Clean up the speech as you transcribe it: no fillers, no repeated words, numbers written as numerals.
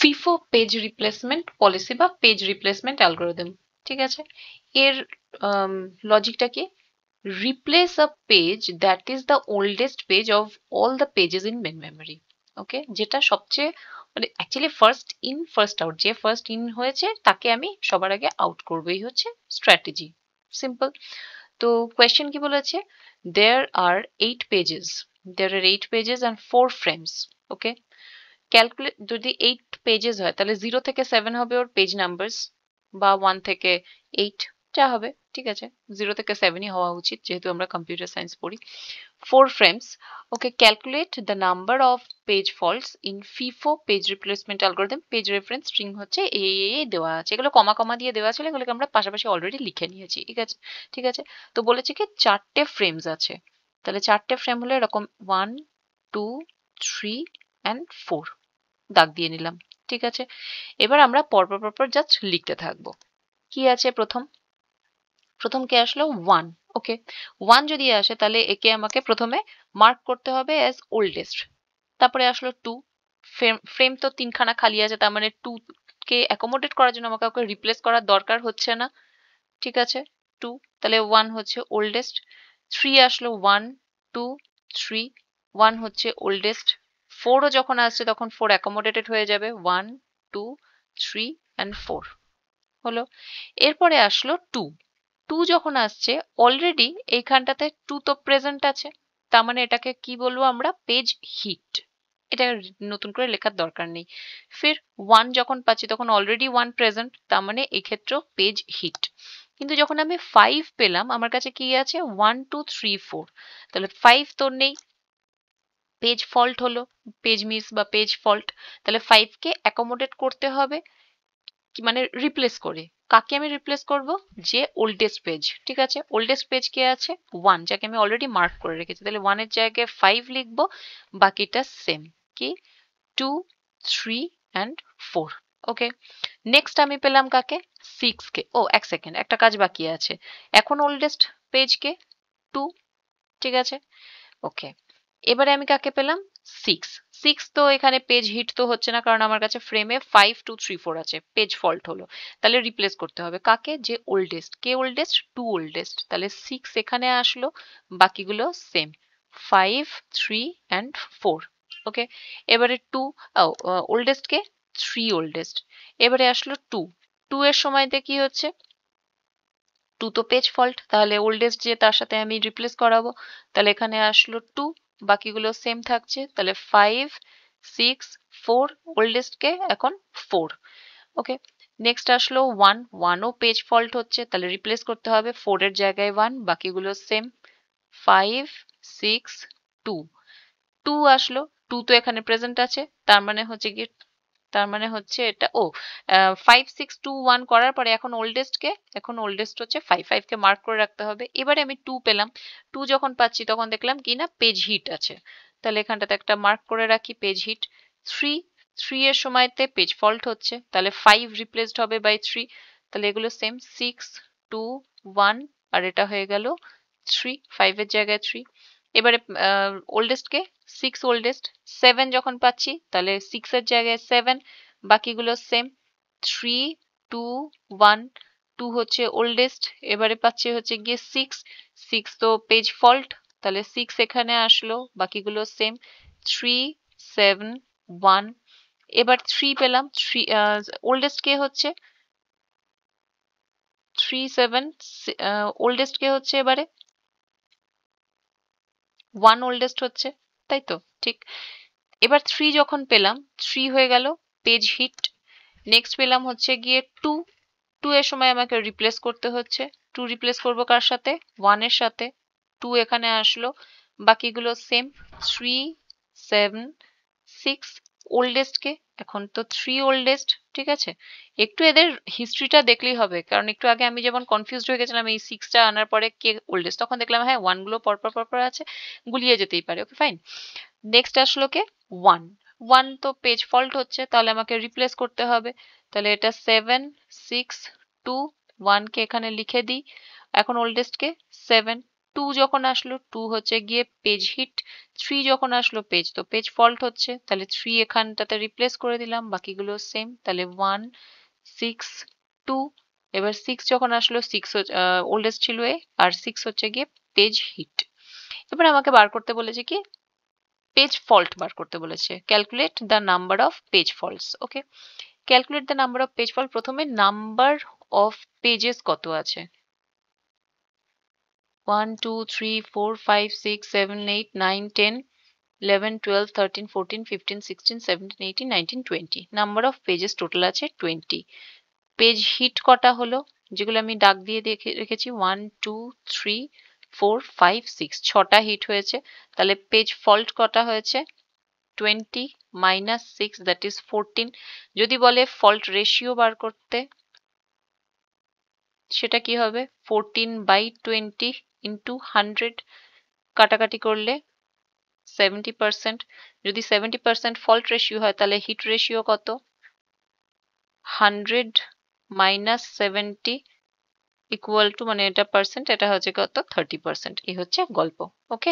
FIFO page replacement policy বা page replacement algorithm. ঠিক আছে, এর লজিকটা কি? Replace a page that is the oldest page of all the pages in main memory. Okay, যেটা সবচেয়ে মানে actually first in first out, যে ফার্স্ট ইন হয়েছে তাকে আমি সবার আগে আউট করবো, এই হচ্ছে স্ট্র্যাটেজি। সিম্পল। তো কোয়েশ্চেন কি বলেছে? There are 8 pages, there are 8 pages and 4 frames. Okay, calculate, যদি 8 পেজেস হয় তাহলে 0 থেকে 7 হবে ওর পেজ নাম্বারস, বা 1 থেকে 8, যা হবে। ঠিক আছে, 0 থেকে 7ই হওয়া উচিত যেহেতু আমরা কম্পিউটার সায়েন্স পড়ি। 4 frames. Okay, calculate the number of page faults in FIFO page replacement algorithm. Page reference string হচ্ছে এই দেওয়া আছে, এগুলো কমা কমা দিয়ে দেওয়া ছিল, এগুলোকে আমরা পাশাপাশি অলরেডি লিখে নিয়েছি। ঠিক আছে, ঠিক আছে। তো বলেছে কি 4টে ফ্রেমস আছে, তাহলে 4টে ফ্রেম হলো এরকম 1, 2, 3 and 4, দাগ দিয়ে নিলাম। ঠিক আছে, এবার আমরা পরপর পরপর জাস্ট লিখতে থাকবো। কি আছে প্রথম? প্রথম কে আসলো 1। ওকে, 1 যদি আসে তাহলে একে আমাকে প্রথমে মার্ক করতে হবে অ্যাজ ওল্ডেস্ট। তারপরে আসলো 2। ফ্রেম ফ্রেম তো 3খানা খালি আছে, তার মানে 2 কে অ্যাকোমোডেট করার জন্য আমাকে ওকে রিপ্লেস করার দরকার হচ্ছে না। ঠিক আছে, 2, তাহলে 1 হচ্ছে ওল্ডেস্ট। 3 আসলো, 1, 2, 3, 1 হচ্ছে ওল্ডেস্ট। 4ও যখন আসছে তখন 4 অ্যাকোমোডেটেড হয়ে যাবে, 1, 2, 3 and 4 হলো। এরপরে আসলো 2। 2 যখন আসছে, অলরেডি এইখানটাতে 2 তো প্রেজেন্ট আছে, তার মানে এটাকে কি বলবো আমরা? Page hit. এটা নতুন করে লেখার দরকার নেই। ফির 1 যখন পাচ্ছি তখন অলরেডি 1 প্রেজেন্ট, তার মানে এই ক্ষেত্রেও পেজ হিট। কিন্তু যখন আমি 5 পেলাম, আমার কাছে কি আছে? 1, 2, 3, 4, তাহলে 5 তো নেই, পেজ ফল্ট হলো, পেজ মিস বা পেজ ফল্ট। তাহলে 5 কে অ্যাকোমোডেট করতে হবে, কি মানে রিপ্লেস করে। কাকে আমি রিপ্লেস করব? যে ওল্ডেস্ট পেজ। ঠিক আছে, ওল্ডেস্ট পেজ কে আছে? 1, যাকে আমি অলরেডি মার্ক করে রেখেছি। তাহলে 1 এর জায়গায় 5 লিখবো, বাকিটা সেম। কি? 2, 3 and 4। ওকে, নেক্সট আমি পেলাম কাকে? 6 কে। ও এক সেকেন্ড, একটা কাজ বাকি আছে। এখন ওল্ডেস্ট পেজ কে? 2। ঠিক আছে, ওকে। এবারে আমি কাকে পেলাম? 6। 6 তো এখানে পেজ হিট তো হচ্ছে না, কারণ আমার কাছে ফ্রেমে 5, 2, 3, 4 আছে, পেজ ফল্ট হলো। তাহলে রিপ্লেস করতে হবে কাকে? যে ওল্ডেস্ট। কে ওল্ডেস্ট? 2 ওল্ডেস্ট। তাহলে 6 এখানে আসলো, বাকিগুলো সেম, 5, 3 and 4। ওকে, এবারে 2, ওল্ডেস্ট কে? 3 ওল্ডেস্ট। এবারে আসলো 2। 2 এর সময়তে কি হচ্ছে? 2 তো পেজ ফল্ট, তাহলে ওল্ডেস্ট যে তার সাথে আমি রিপ্লেস করাবো। তাহলে এখানে আসলো 2, বাকিগুলো সেম থাকছে। তাহলে 5, 6, 4, ওল্ডেস্ট কে এখন 4। ওকে, নেক্সট আসলো 1। 1ও পেজ ফল্ট হচ্ছে, তাহলে রিপ্লেস করতে হবে, 4 এর জায়গায় 1, বাকিগুলো সেম, 5, 6, 2। 2 আসলো, 2 তো এখানে প্রেজেন্ট আছে, তার মানে হচ্ছে কি, তার মানে হচ্ছে এটা, ও 5, 6, 2, 1 করার পরে এখন ওল্ডেস্ট কে? এখন ওল্ডেস্ট হচ্ছে 5। 5 কে মার্ক করে রাখতে হবে। এবারে আমি 2 পেলাম। 2 যখন পাচ্ছি তখন দেখলাম কি না, পেজ হিট আছে, তাহলে এখানটাতে একটা মার্ক করে রাখি, পেজ হিট। 3, 3 এর সময়তে পেজ ফল্ট হচ্ছে, তাহলে 5 রিপ্লেসড হবে বাই 3, তাহলে এগুলো সেম, 6, 2, 1, আর এটা হয়ে গেল 3, 5 এর জায়গায় 3। এবারে ওল্ডেস্ট কে? 6 ওল্ডেস্ট। 7 যখন পাচ্ছি তাহলে 6 এর জায়গায় 7, বাকিগুলো সেম, 3, 2, 1, 2 হচ্ছে ওল্ডেস্ট। এবারে পাচ্ছি হচ্ছে গিয়ে 6, 6 তো পেজ ফল্ট, তাহলে 6 এখানে আসলো, বাকিগুলো সেম, 3, 7, 1। এবার 3 পেলাম, 3 ওল্ডেস্ট কে হচ্ছে? 3, 7, ওল্ডেস্ট কে হচ্ছে এবারে? 1 ওল্ডেস্ট হচ্ছে, তাই তো? ঠিক। এবার 3 যখন পেলাম, 3 হয়ে গেল পেজ হিট। নেক্সট পেলাম হচ্ছে গিয়ে 2। 2 এর সময় আমাকে রিপ্লেস করতে হচ্ছে। 2 রিপ্লেস করবো কার সাথে? 1 এর সাথে। 2 এখানে আসলো, বাকিগুলো সেম, 3, 7, 6। ওল্ডেস্ট কে? এখন তো 3 ওল্ডেস্ট। ঠিক আছে, একটু এদের হিস্ট্রিটা দেখলেই হবে, কারণ একটু আগে আমি যেমন কনফিউজড হয়ে গেছিলাম এই 6টা আনার পরে কে ওল্ডেস্ট, তখন দেখলাম হ্যাঁ 1 গুলো পরপর পরপর আছে, গুলিয়ে যেতেই পারে। Okay fine. নেক্সট আসলো কে? 1। 1 তো পেজ ফল্ট হচ্ছে, তাহলে আমাকে রিপ্লেস করতে হবে। তাহলে এটা 7, 6, 2, 1 কে এখানে লিখে দিই। এখন ওল্ডেস্ট কে? 7। 2 যখন আসলো 2 হচ্ছে গিয়ে পেজ হিট, 3 যখন আসলো পেজ, তো পেজ ফল্ট হচ্ছে, তাহলে 3 এখানটাতে রিপ্লেস করে দিলাম, বাকিগুলো সেম, তাহলে 1 6 2। এবার 6 যখন আসলো 6 ওল্ডেস্ট ছিল এ, আর 6 হচ্ছে গিয়ে পেজ হিট। এবার আমাকে বার করতে বলেছে কি পেজ ফল্ট বার করতে বলেছে, calculate the number of page faults. Okay, calculate the number of page fault, প্রথমে নাম্বার অফ পেজেস কত আছে, 1 2 3 4 5 6 7 8 9 10 11 12 13 14 15 16 17 18 19 20, নাম্বার অফ পেজেস টোটাল আছে 20। পেজ হিট কটা হলো, যেগুলো আমি দাগ দিয়ে দেখে রেখেছি 1 2 3 4 5 6, ছটা হিট হয়েছে, তাহলে পেজ ফল্ট কটা হয়েছে 20 minus 6, that is 14। যদি বলে ফল্ট রেশিও বার করতে, সেটা কি হবে 14/20 ইন্টু 100, কাটাকাটি করলে 70%। যদি 70% ফল্ট রেশিও হয় তাহলে হিট রেশিও কত, 100 মাইনাস 70 ইকুয়াল টু, মানে এটা পার্সেন্ট, এটা হচ্ছে কত 30%। এই হচ্ছে গল্প। ওকে।